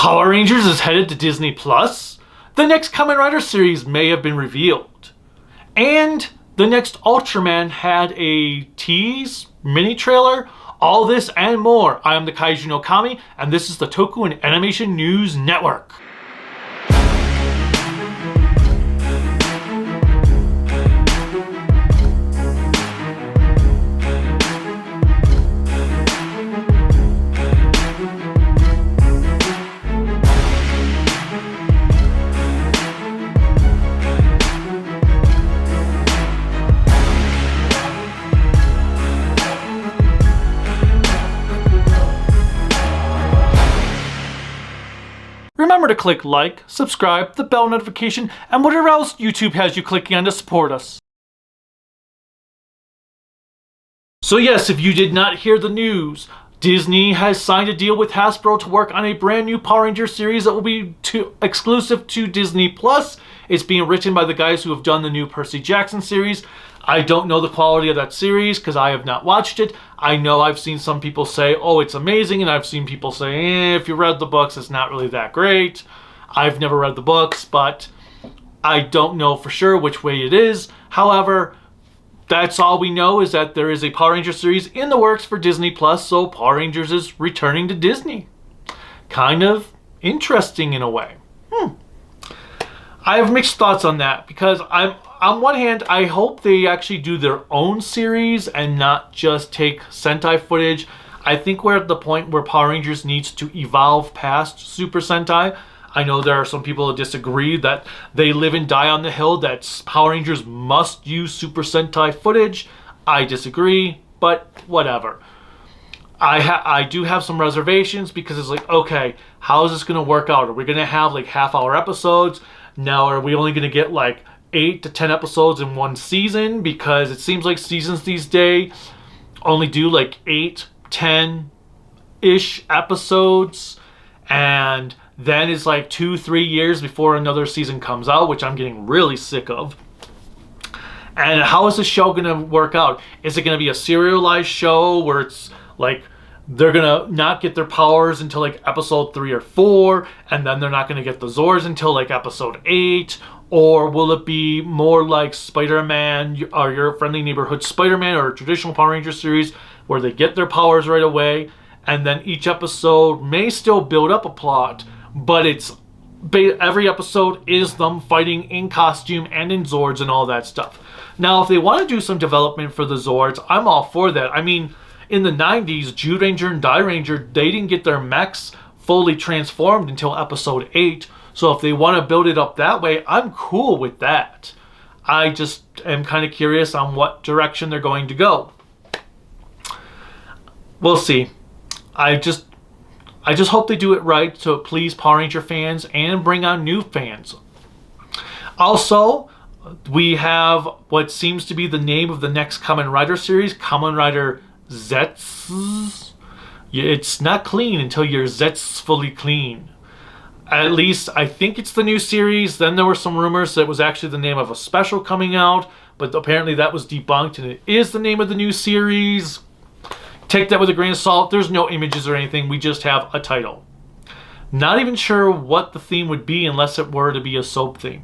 Power Rangers is headed to Disney Plus. The next Kamen Rider series may have been revealed. And the next Ultraman had a tease, mini trailer. All this and more. I am the Kaiju no Kami, and this is the Toku and Animation News Network. Remember to click like, subscribe, the bell notification, and whatever else YouTube has you clicking on to support us. So yes, if you did not hear the news, Disney has signed a deal with Hasbro to work on a brand new Power Ranger series that will be exclusive to Disney Plus. It's being written by the guys who have done the new Percy Jackson series. I don't know the quality of that series because I have not watched it. I know I've seen some people say, oh, it's amazing, and I've seen people say, if you read the books, it's not really that great. I've never read the books, but I don't know for sure which way it is. However, that's all we know, is that there is a Power Ranger series in the works for Disney Plus, so Power Rangers is returning to Disney. Kind of interesting in a way. I have mixed thoughts on that because on one hand, I hope they actually do their own series and not just take Sentai footage. I think we're at the point where Power Rangers needs to evolve past Super Sentai. I know there are some people that disagree, that they live and die on the hill that Power Rangers must use Super Sentai footage. I disagree, but whatever. I do have some reservations because it's like, okay, how is this going to work out? Are we going to have like half-hour episodes? Now, are we only going to get like 8 to 10 episodes in one season? Because it seems like seasons these days only do like 8, 10-ish episodes. And then it's like 2-3 years before another season comes out, which I'm getting really sick of. And how is the show going to work out? Is it going to be a serialized show where it's like they're going to not get their powers until like episode 3 or 4, and then they're not going to get the Zords until like episode 8? Or will it be more like Spider-Man or Your Friendly Neighborhood Spider-Man or a traditional Power Ranger series where they get their powers right away, and then each episode may still build up a plot, but every episode is them fighting in costume and in Zords and all that stuff. Now, if they want to do some development for the Zords, I'm all for that. I mean, in the 90s, Jew Ranger and Die Ranger, they didn't get their mechs fully transformed until episode 8. So if they want to build it up that way, I'm cool with that. I just am kind of curious on what direction they're going to go. We'll see. I just hope they do it right to please Power Ranger fans and bring on new fans. Also, we have what seems to be the name of the next Kamen Rider series, Kamen Rider Zets. It's not clean until your Zets fully clean. At least I think it's the new series. Then there were some rumors that it was actually the name of a special coming out, but apparently that was debunked and it is the name of the new series. Take that with a grain of salt. There's no images or anything. We just have a title. Not even sure what the theme would be unless it were to be a soap theme.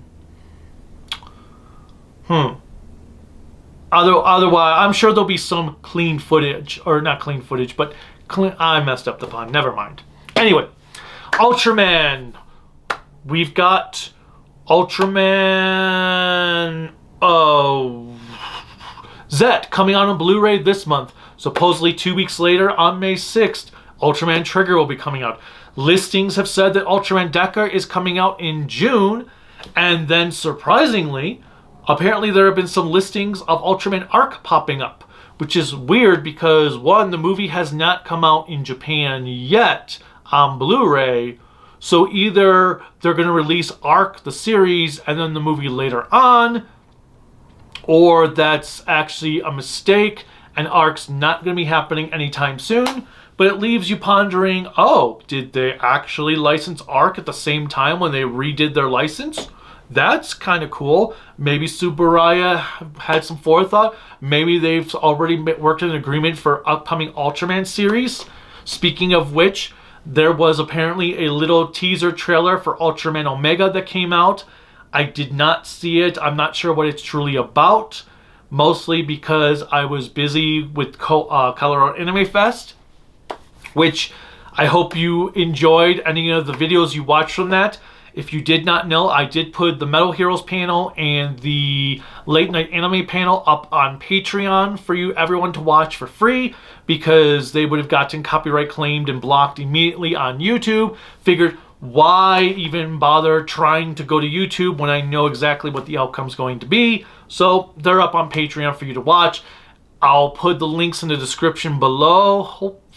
Otherwise, I'm sure there'll be some clean footage, or not clean footage, but I messed up the pun. Never mind. Anyway, Ultraman. We've got Ultraman Zet coming out on Blu-ray this month. Supposedly 2 weeks later, on May 6th, Ultraman Trigger will be coming out. Listings have said that Ultraman Deca is coming out in June, and then surprisingly, apparently there have been some listings of Ultraman Arc popping up, which is weird because, one, the movie has not come out in Japan yet on Blu-ray, so either they're going to release Arc, the series, and then the movie later on, or that's actually a mistake and Arc's not going to be happening anytime soon. But it leaves you pondering, oh, did they actually license Arc at the same time when they redid their license? That's kind of cool. Maybe Subaraya had some forethought. Maybe they've already worked an agreement for upcoming Ultraman series. Speaking of which, There was apparently a little teaser trailer for Ultraman Omega that came out. I did not see it. I'm not sure what it's truly about, mostly because I was busy with Colorado Anime Fest, which I hope you enjoyed any of the videos you watched from that. If you did not know, I did put the Metal Heroes panel and the Late Night Anime panel up on Patreon for you everyone to watch for free, because they would have gotten copyright claimed and blocked immediately on YouTube. Figured, why even bother trying to go to YouTube when I know exactly what the outcome's going to be? So they're up on Patreon for you to watch. I'll put the links in the description below, hopefully.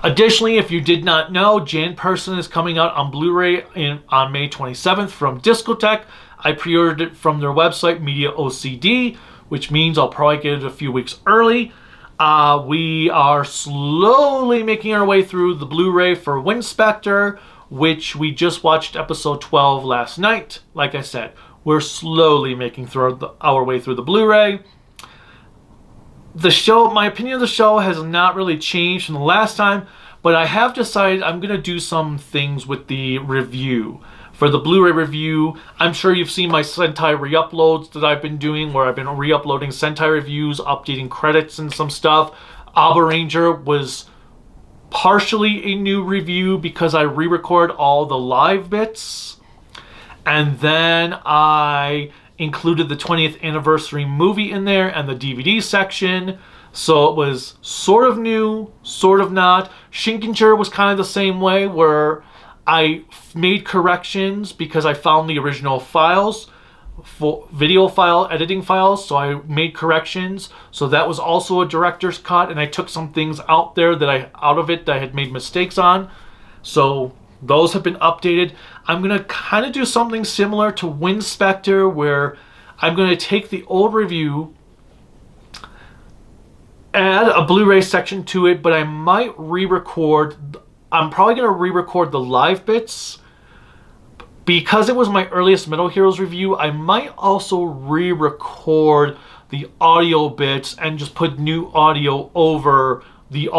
Additionally, if you did not know, Jan Person is coming out on Blu-ray on May 27th from Discotek. I pre-ordered it from their website, Media OCD, which means I'll probably get it a few weeks early. We are slowly making our way through the Blu-ray for Winspector, which we just watched episode 12 last night. Like I said, we're slowly making our way through the Blu-ray. The show, my opinion of the show has not really changed from the last time, but I have decided I'm going to do some things with the review. For the Blu-ray review, I'm sure you've seen my Sentai re-uploads that I've been doing, where I've been re-uploading Sentai reviews, updating credits and some stuff. Aba Ranger was partially a new review because I re-record all the live bits. And then I included the 20th anniversary movie in there and the DVD section. So it was sort of new, sort of not. Shinkenger was kind of the same way, where I made corrections because I found the original files, for video file, editing files, so I made corrections. So that was also a director's cut, and I took some things out there that I had made mistakes on. So those have been updated. I'm going to kind of do something similar to Winspector, where I'm going to take the old review, add a Blu-ray section to it, but I might re-record. I'm probably going to re-record the live bits. Because it was my earliest Metal Heroes review, I might also re-record the audio bits and just put new audio over the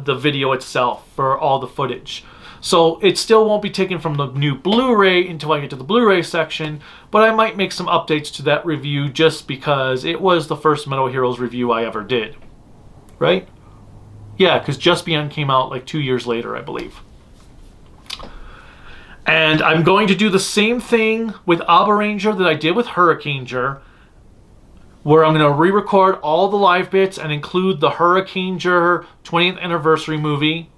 the video itself for all the footage. So it still won't be taken from the new Blu-ray until I get to the Blu-ray section, but I might make some updates to that review just because it was the first Metal Heroes review I ever did. Right? Yeah, because Just Beyond came out like 2 years later, I believe. And I'm going to do the same thing with Aba Ranger that I did with Hurricaneger, where I'm going to re-record all the live bits and include the Hurricaneger 20th anniversary movie.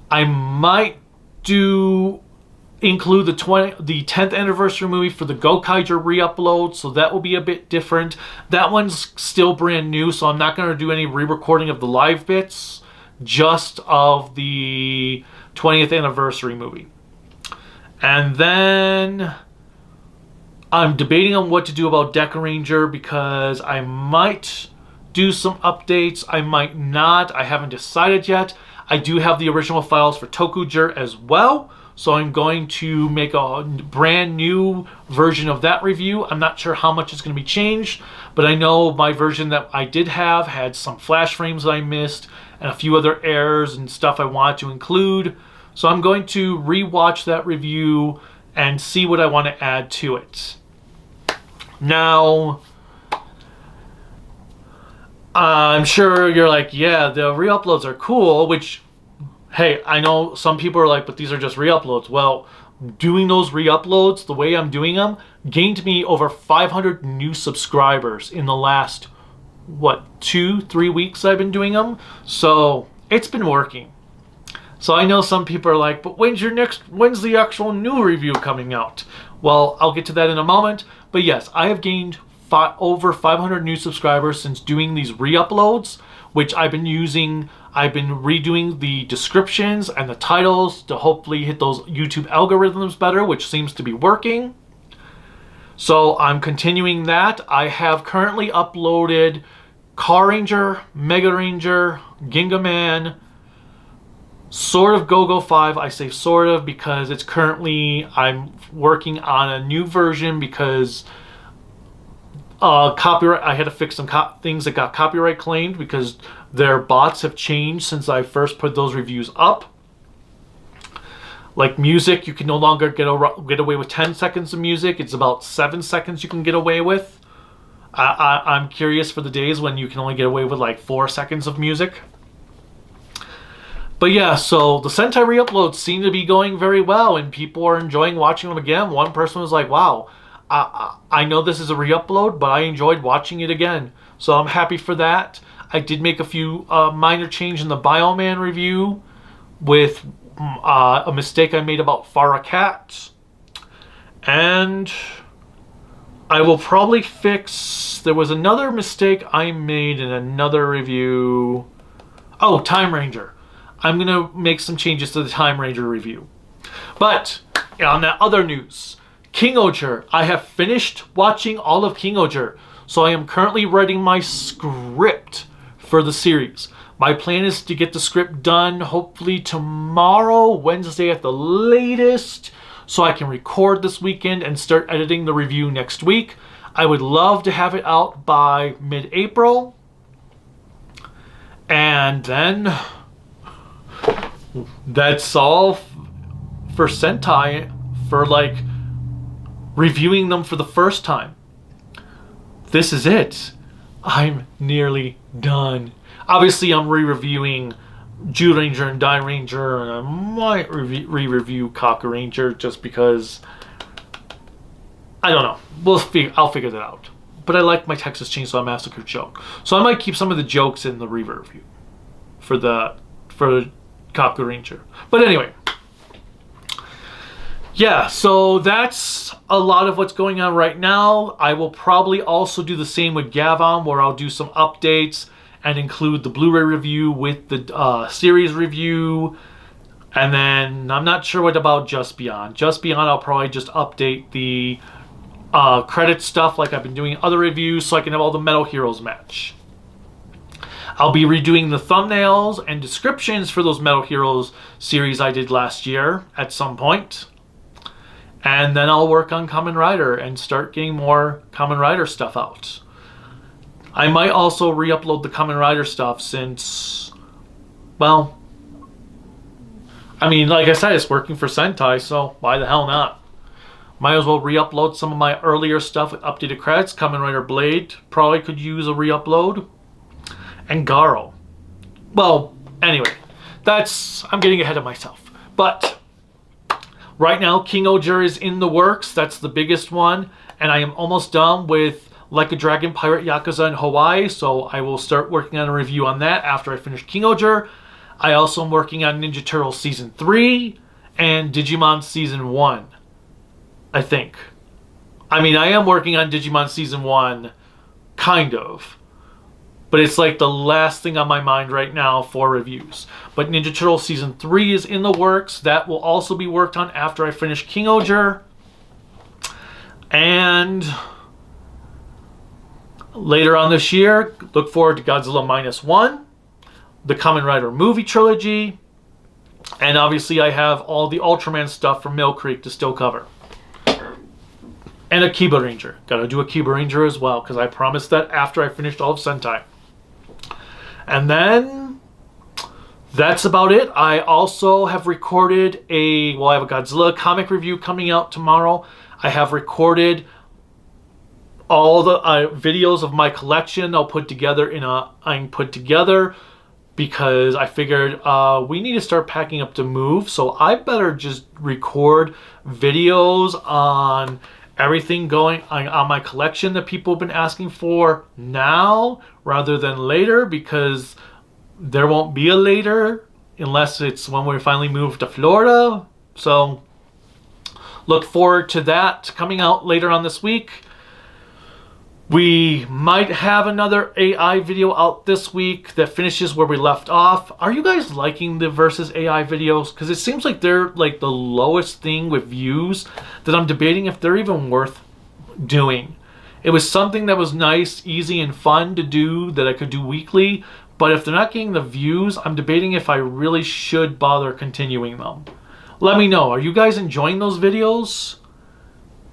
I might include the 10th anniversary movie for the Gokaiger re-upload, so that will be a bit different. That one's still brand new, so I'm not going to do any re-recording of the live bits, just of the 20th anniversary movie. And then I'm debating on what to do about Deca Ranger, because I might do some updates, I might not, I haven't decided yet. I do have the original files for Tokuger as well, so I'm going to make a brand new version of that review. I'm not sure how much is going to be changed, but I know my version that I did have had some flash frames that I missed and a few other errors and stuff I wanted to include. So I'm going to re-watch that review and see what I want to add to it. Now, I'm sure you're like, yeah, the re-uploads are cool, which, hey, I know some people are like, but these are just re-uploads. Well, doing those re-uploads the way I'm doing them gained me over 500 new subscribers in the last, 2-3 weeks I've been doing them. So it's been working. So I know some people are like, but when's the actual new review coming out? Well, I'll get to that in a moment. But yes, I have gained over 500 new subscribers since doing these re-uploads, which I've been using. I've been redoing the descriptions and the titles to hopefully hit those YouTube algorithms better, which seems to be working. So I'm continuing that. I have currently uploaded Car Ranger, Mega Ranger, Ginga Man, sort of Go-Go 5. I say sort of because it's currently, I'm working on a new version because copyright. I had to fix some things that got copyright claimed because their bots have changed since I first put those reviews up. Like music, you can no longer get away with 10 seconds of music. It's about 7 seconds you can get away with. I'm curious for the days when you can only get away with like 4 seconds of music. But yeah, so the Sentai re-uploads seem to be going very well, and people are enjoying watching them again. One person was like, wow, I know this is a re-upload, but I enjoyed watching it again. So I'm happy for that. I did make a few minor changes in the Bioman review with a mistake I made about Farah Cat. And I will probably fix... There was another mistake I made in another review. Oh, Time Ranger. I'm going to make some changes to the Time Ranger review. But on that other news, King Oger. I have finished watching all of King Oger. So I am currently writing my script for the series. My plan is to get the script done hopefully tomorrow, Wednesday at the latest, so I can record this weekend and start editing the review next week. I would love to have it out by mid-April. And then that's all for Sentai, for like reviewing them for the first time. This is it. I'm nearly done. Obviously, I'm re-reviewing Ranger and Die Ranger, and I might re-review Kaku Ranger just because, I don't know. I'll figure that out. But I like my Texas Chainsaw Massacre joke, so I might keep some of the jokes in the review for Kaku Ranger. But anyway, yeah. So that's a lot of what's going on right now. I will probably also do the same with Gavon, where I'll do some updates and include the Blu-ray review with the series review. And then I'm not sure what about Just Beyond. Just Beyond, I'll probably just update the credit stuff like I've been doing other reviews so I can have all the Metal Heroes match. I'll be redoing the thumbnails and descriptions for those Metal Heroes series I did last year at some point. And then I'll work on Kamen Rider and start getting more Kamen Rider stuff out. I might also re-upload the Kamen Rider stuff since, well, I mean, like I said, it's working for Sentai, so why the hell not? Might as well re-upload some of my earlier stuff with updated credits. Kamen Rider Blade probably could use a re-upload. And Garo. Well, anyway, I'm getting ahead of myself. But right now, King Oger is in the works. That's the biggest one. And I am almost done with Like a Dragon Pirate Yakuza in Hawaii, so I will start working on a review on that after I finish King Oger. I also am working on Ninja Turtles Season 3 and Digimon Season 1, I think. I mean, I am working on Digimon Season 1, kind of. But it's like the last thing on my mind right now for reviews. But Ninja Turtles Season 3 is in the works. That will also be worked on after I finish King Oger. And later on this year, look forward to Godzilla -1, the Kamen Rider movie trilogy, and obviously I have all the Ultraman stuff from Mill Creek to still cover. And a Kiba Ranger. Gotta do a Kiba Ranger as well, because I promised that after I finished all of Sentai. And then that's about it. I also have recorded I have a Godzilla comic review coming out tomorrow. I have recorded all the videos of my collection. I'll put together because I figured we need to start packing up to move. So I better just record videos on everything going on my collection that people have been asking for now rather than later, because there won't be a later unless it's when we finally move to Florida. So look forward to that coming out later on this week. We might have another AI video out this week that finishes where we left off. Are you guys liking the versus AI videos? Because it seems like they're like the lowest thing with views that I'm debating if they're even worth doing. It was something that was nice, easy, and fun to do that I could do weekly. But if they're not getting the views, I'm debating if I really should bother continuing them. Let me know. Are you guys enjoying those videos?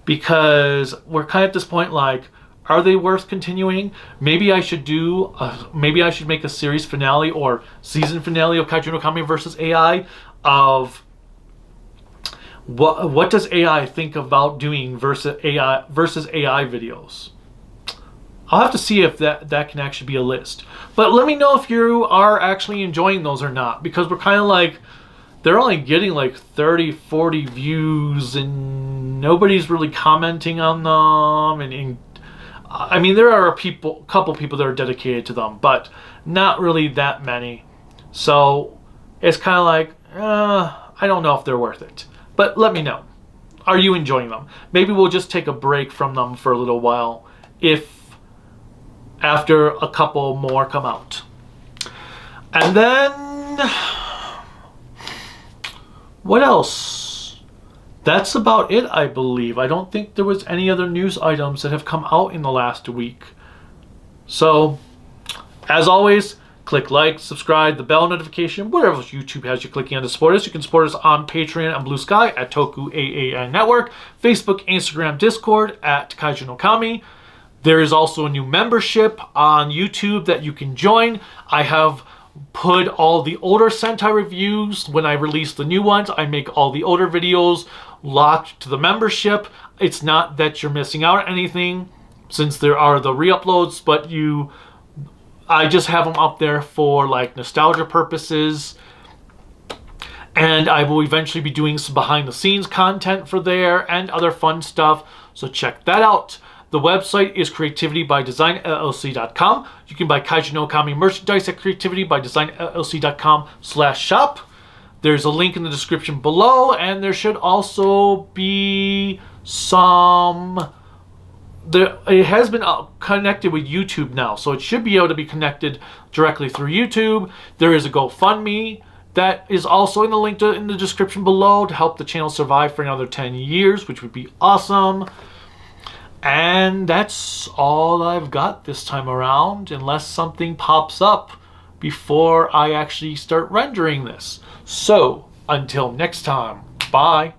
Because we're kind of at this point like, Are they worth continuing? Maybe I should maybe I should make a series finale or season finale of Kaiju no Kami versus AI of what does AI think about doing versus AI videos. I'll have to see if that can actually be a list. But let me know if you are actually enjoying those or not, because we're kind of like, they're only getting like 30, 40 views and nobody's really commenting on them. And I mean, there are a couple people that are dedicated to them, but not really that many. So it's kind of like, I don't know if they're worth it. But let me know. Are you enjoying them? Maybe we'll just take a break from them for a little while after a couple more come out. And then what else? That's about it, I believe. I don't think there was any other news items that have come out in the last week. So, as always, click like, subscribe, the bell notification, whatever YouTube has you clicking on to support us. You can support us on Patreon and Bluesky at Toku AAN Network, Facebook, Instagram, Discord at Kaiju no Kami. There is also a new membership on YouTube that you can join. I have put all the older Sentai reviews. When I release the new ones, I make all the older videos locked to the membership. It's not that you're missing out on anything, since there are the re-uploads, but I just have them up there for like nostalgia purposes. And I will eventually be doing some behind the scenes content for there and other fun stuff. So check that out. The website is creativitybydesignllc.com. You can buy Kaiju no Kami merchandise at creativitybydesignllc.com/shop. There's a link in the description below, and there should also be it has been connected with YouTube now, so it should be able to be connected directly through YouTube. There is a GoFundMe that is also in the link in the description below to help the channel survive for another 10 years, which would be awesome. And that's all I've got this time around, unless something pops up before I actually start rendering this. So, until next time, bye.